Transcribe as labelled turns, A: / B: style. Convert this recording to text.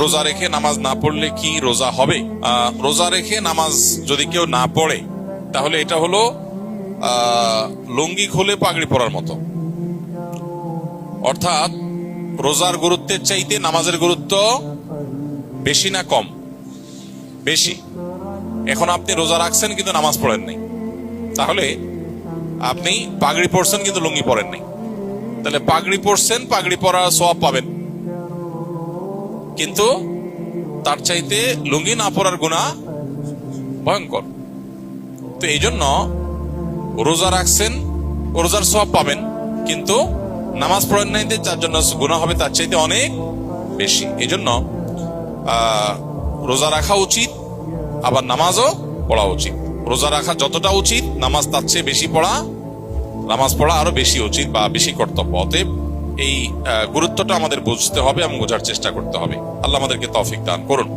A: রোজা রেখে নামাজ না পড়লে কি রোজা হবে? রোজা রেখে নামাজ যদি কেউ না পড়ে তাহলে এটা হলো লুঙ্গি খুলে পাগড়ি পরার মতো। অর্থাৎ রোজার গুরুত্বের চাইতে নামাজের গুরুত্ব বেশি না কম? বেশি। এখন আপনি রোজা রাখছেন কিন্তু নামাজ পড়েন নাই, তাহলে আপনি পাগড়ি পরছেন কিন্তু লুঙ্গি পরেন নাই, তাহলে পাগড়ি পরছেন, পাগড়ি পরার সওয়াব পাবেন, কিন্তু তার চাইতে লুঙ্গি না পরার গুনাহ ভয়ঙ্কর। তো এই জন্য রোজা রাখছেন, রোজার সওয়াব পাবেন, কিন্তু নামাজ পড়েন নাই, যার জন্য গুনাহ হবে তার চাইতে অনেক বেশি। এই জন্য রোজা রাখা উচিত, আবার নামাজও পড়া উচিত। রোজা রাখা যতটা উচিত, নামাজ তার চেয়ে বেশি পড়া, নামাজ পড়া আরো বেশি উচিত বা বেশি কর্তব্য। অতএব এই গুরুত্বটা আমাদের বুঝতে হবে এবং বোঝার চেষ্টা করতে হবে। আল্লাহ আমাদেরকে তৌফিক দান করুন।